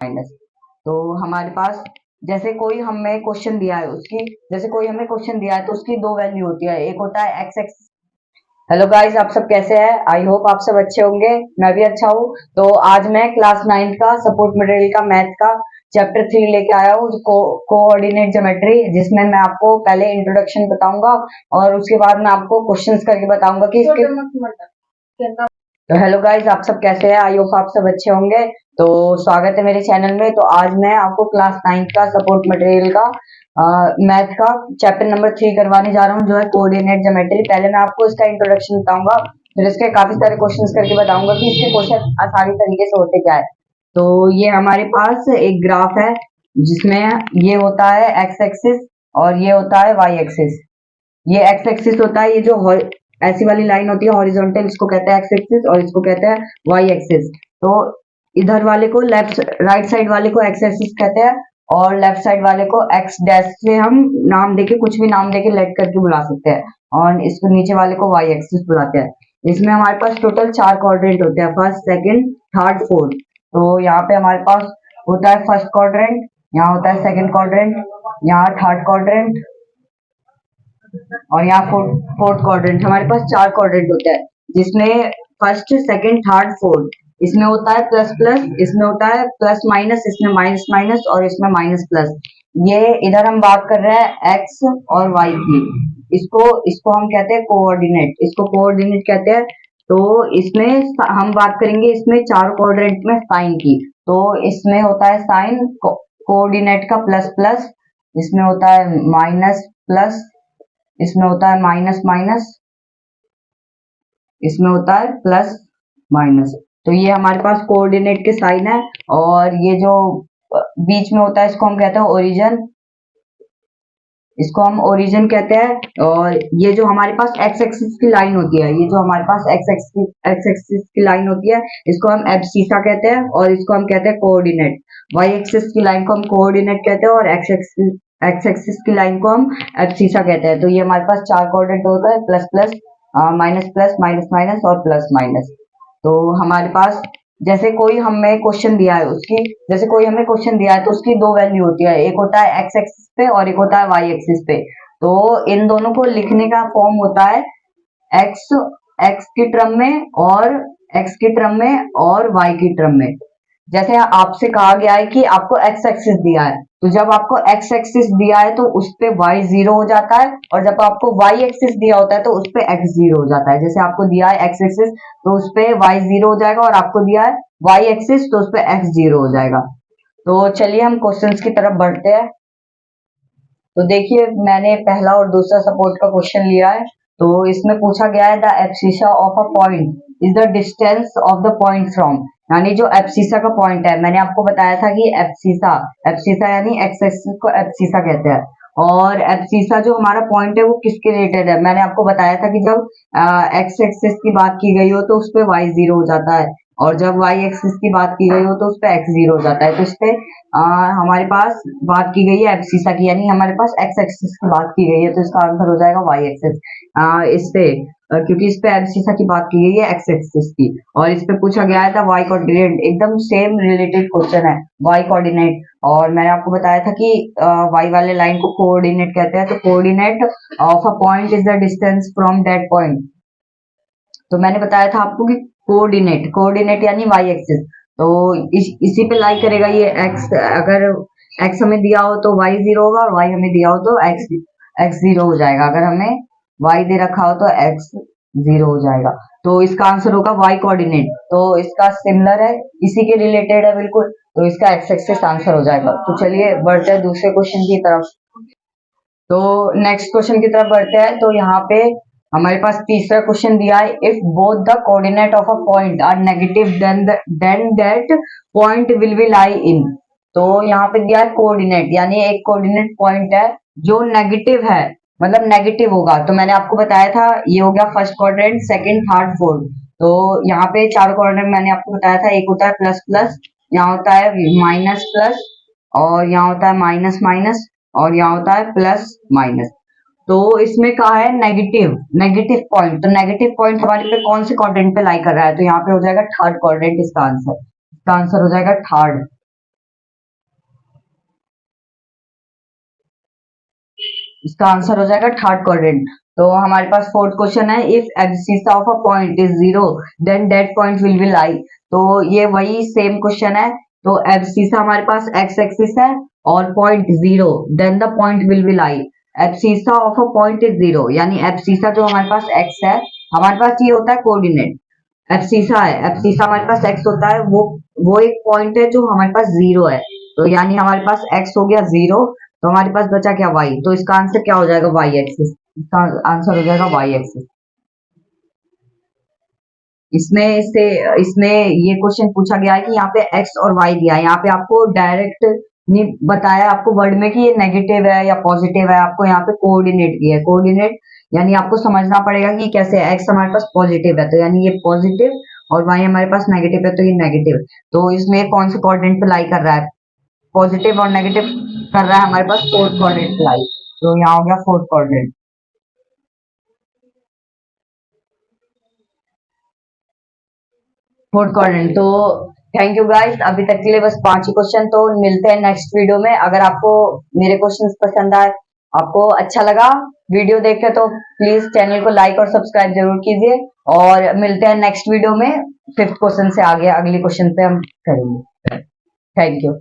Minus. तो हमारे पास जैसे कोई हमें क्वेश्चन दिया है उसकी जैसे कोई हमें क्वेश्चन दिया है तो उसकी दो वैल्यू होती है, एक होता है एक्स एक्स। हेलो गाइस, आप सब कैसे हैं? आई होप आप सब अच्छे होंगे। मैं भी अच्छा हूँ। तो आज मैं क्लास 9 का सपोर्ट मटेरियल का मैथ का चैप्टर 3 लेके आया हूँ, कोऑर्डिनेट ज्योमेट्री, जिसमें मैं आपको पहले इंट्रोडक्शन बताऊंगा और उसके बाद मैं आपको क्वेश्चंस करके बताऊंगा कि इसके। तो हेलो गाइस, आप सब कैसे हैं? आई होप आप सब अच्छे होंगे। तो स्वागत है मेरे चैनल में। तो आज मैं आपको क्लास 9 का सपोर्ट मटेरियल का मैथ का चैप्टर नंबर 3 करवाने जा रहा हूँ, जो है कोऑर्डिनेट ज्योमेट्री। पहले मैं आपको इसका इंट्रोडक्शन बताऊंगा, फिर इसके काफी सारे क्वेश्चंस करके बताऊंगा कि इसके क्वेश्चन आसानी तरीके से होते क्या है। तो ये हमारे पास एक ग्राफ है जिसमें ये होता है एक्स एक्सिस और ये होता है वाई एक्सिस। ये एक्स एक्सिस होता है, ये जो ऐसी वाली लाइन होती है हॉरिजॉन्टल, इसको कहते हैं एक्स एक्सिस और इसको कहते हैं वाई एक्सिस। तो इधर वाले को राइट साइड वाले को एक्स एक्सिस कहते हैं और लेफ्ट साइड वाले को एक्स डैश से हम नाम देके, कुछ भी नाम देके लेट करके बुला सकते हैं, और इसको नीचे वाले को वाई एक्सिस बुलाते हैं। इसमें हमारे पास टोटल 4 क्वाड्रेंट होते हैं, फर्स्ट सेकंड थर्ड फोर्थ। तो यहाँ पे हमारे पास होता है फर्स्ट क्वाड्रेंट, यहाँ होता है सेकंड क्वाड्रेंट, यहाँ थर्ड क्वाड्रेंट और यहाँ फोर्थ क्वाड्रेंट। हमारे पास 4 क्वाड्रेंट होते हैं, जिसमें फर्स्ट सेकंड थर्ड फोर्थ, इसमें होता है प्लस प्लस, इसमें होता है प्लस माइनस, इसमें माइनस माइनस और इसमें माइनस प्लस। ये इधर हम बात कर रहे हैं एक्स और वाई की। इसको इसको हम कहते हैं कोऑर्डिनेट, इसको कोऑर्डिनेट कहते हैं। तो इसमें हम बात करेंगे इसमें चार क्वाड्रेंट में साइन की। तो इसमें होता है साइन कोऑर्डिनेट का प्लस प्लस, इसमें होता है माइनस प्लस, इसमें होता है माइनस माइनस, इसमें होता है प्लस माइनस। तो ये हमारे पास कोऑर्डिनेट के साइन है। और ये जो बीच में होता है इसको हम कहते हैं ओरिजिन, इसको हम ओरिजिन कहते हैं। और ये जो हमारे पास एक्स एक्सिस की लाइन होती है, ये जो हमारे पास एक्स एक्सिस की लाइन होती है, इसको हम एब्सिसा कहते हैं और इसको हम कहते हैं कोऑर्डिनेट। वाई एक्सिस की लाइन को हम कोऑर्डिनेट कहते हैं और एक्स एक्सिस की लाइन को हम एब्सिसा कहते हैं। तो ये हमारे पास चार कोऑर्डिनेट होता है, plus plus, minus plus, minus minus और प्लस माइनस। तो हमारे पास जैसे कोई हमें क्वेश्चन दिया है जैसे कोई हमें क्वेश्चन दिया है तो उसकी दो वैल्यू होती है, एक होता है एक्स एक्सिस पे और एक होता है वाई एक्सिस पे। तो इन दोनों को लिखने का फॉर्म होता है एक्स एक्स की टर्म में और एक्स की टर्म में और वाई की टर्म में। जैसे आपसे कहा गया है कि आपको एक्स एक्सिस दिया है, तो जब आपको एक्स एक्सिस दिया है तो उस पे वाई जीरो हो जाता है, और जब आपको वाई एक्सिस दिया होता है तो उस पे एक्स जीरो हो जाता है। जैसे आपको दिया है एक्स एक्सिस तो उस पे वाई जीरो हो जाएगा, और आपको दिया है वाई एक्सिस तो उस पे एक्स जीरो हो जाएगा। तो चलिए हम क्वेश्चंस की तरफ बढ़ते हैं। तो देखिए, मैंने पहला और दूसरा सपोर्ट का क्वेश्चन लिया है। तो इसमें पूछा गया है the abscissa of a point is the distance of the point from. यानी जो एब्सिसा का पॉइंट है, मैंने आपको बताया था कि एब्सिसा एब्सिसा यानी एक्स एक्सिस को एब्सिसा कहते हैं। और एब्सिसा जो हमारा पॉइंट है वो किसके रिलेटेड है, मैंने आपको बताया था कि जब एक्स एक्सिस की बात की गई हो तो उस पर वाई जीरो हो जाता है, और जब वाई एक्सिस की बात की गई हो तो उस पर एक्स जीरो हो जाता है। तो इस पे हमारे पास बात की गई है एब्सिसा की, यानी हमारे पास एक्स एक्सिस की बात की गई है, तो इसका आंसर हो जाएगा वाई एक्सिस। इस पे क्योंकि इस पे एब्सिसा की बात की गई है एक्स एक्सिस की, और इस पे पूछा गया था वाई कोऑर्डिनेट। एकदम सेम रिलेटेड क्वेश्चन है, वाई कोऑर्डिनेट। और मैंने आपको बताया था कि वाई वाले लाइन को कोऑर्डिनेट कहते हैं। तो coordinate of a point is the distance from that point. तो मैंने बताया था आपको कि कोऑर्डिनेट कोऑर्डिनेट यानी वाई एक्सिस। तो इसी पे लाई करेगा ये एक्स। अगर एक्स हमें दिया हो तो वाई जीरो होगा, और वाई हमें दिया हो तो एक्स एक्स जीरो हो जाएगा। अगर हमें वाई दे रखा हो तो एक्स जीरो हो जाएगा। तो इसका आंसर होगा वाई कोऑर्डिनेट। तो इसका सिमिलर है, इसी के रिलेटेड है बिल्कुल, तो इसका एक्स एक्सिस आंसर हो जाएगा। तो चलिए बढ़ते हैं दूसरे क्वेश्चन की तरफ। तो नेक्स्ट क्वेश्चन की तरफ बढ़ते हैं। तो यहाँ पे हमारे पास तीसरा क्वेश्चन दिया है, if both the coordinate of a point are negative then that point will be lie in. तो यहाँ पे दिया है कोऑर्डिनेट, यानी एक कोऑर्डिनेट पॉइंट है जो नेगेटिव है, मतलब नेगेटिव होगा। तो मैंने आपको बताया था ये हो गया first quadrant, second third fourth. तो यहाँ पे चार क्वाड्रेंट मैंने आपको बताया था, एक होता है प्लस प्लस, यहाँ होता है माइनस प्लस, और यहाँ होता है माइनस माइनस, और यहाँ होता है प्लस माइनस। तो इसमें कहा है नेगेटिव नेगेटिव पॉइंट। तो नेगेटिव पॉइंट हमारे पे कौन से क्वाड्रेंट पे लाई कर रहा है, तो यहाँ पे हो जाएगा थर्ड क्वाड्रेंट। इसका आंसर हो जाएगा थर्ड। इसका आंसर हो जाएगा थर्ड क्वाड्रेंट। तो हमारे पास फोर्थ क्वेश्चन है, if abscissa of a point is zero then that point will be lie. तो ये वही सेम क्वेश्चन है। तो एब्सिसा हमारे पास एक्स एक्सिस है और point zero, then the point will be lie. Abscissa of a point is zero, यानी abscissa जो हमारे पास एक्स है, हमारे पास ये होता है कोऑर्डिनेट। एब्सिसा है, एब्सिसा हमारे पास एक्स होता है, वो एक पॉइंट है जो हमारे पास जीरो है। तो यानी हमारे पास एक्स हो गया जीरो, तो हमारे पास बचा क्या वाई। तो इसका आंसर क्या हो जाएगा, वाई एक्सिस। इसका आंसर हो जाएगा वाई एक्सिस। इसमें से इसमें ये क्वेश्चन पूछा गया है कि यहाँ पे एक्स और वाई दिया है, यहाँ पे आपको डायरेक्ट नहीं बताया आपको वर्ड में कि ये नेगेटिव है या पॉजिटिव है, आपको यहाँ पे कोऑर्डिनेट दिया है। कोऑर्डिनेट यानी आपको समझना पड़ेगा कि कैसे एक्स हमारे पास पॉजिटिव है तो यानी ये पॉजिटिव, और वाई हमारे पास नेगेटिव है तो ये नेगेटिव। तो इसमें कौन से कोऑर्डिनेट पे लाई कर रहा है, पॉजिटिव और नेगेटिव कर रहा है हमारे पास फोर्थ कोऑर्डिनेट पे लाई। तो यहाँ हो गया फोर्थ कोऑर्डिनेट। Fourth quadrant. तो थैंक यू गाइस, अभी तक के लिए बस 5 ही क्वेश्चन। तो मिलते हैं नेक्स्ट वीडियो में। अगर आपको मेरे क्वेश्चंस पसंद आए, आपको अच्छा लगा वीडियो देख के, तो प्लीज चैनल को लाइक और सब्सक्राइब जरूर कीजिए। और मिलते हैं नेक्स्ट वीडियो में, फिफ्थ क्वेश्चन से आगे अगले क्वेश्चन पे हम करेंगे। Thank you.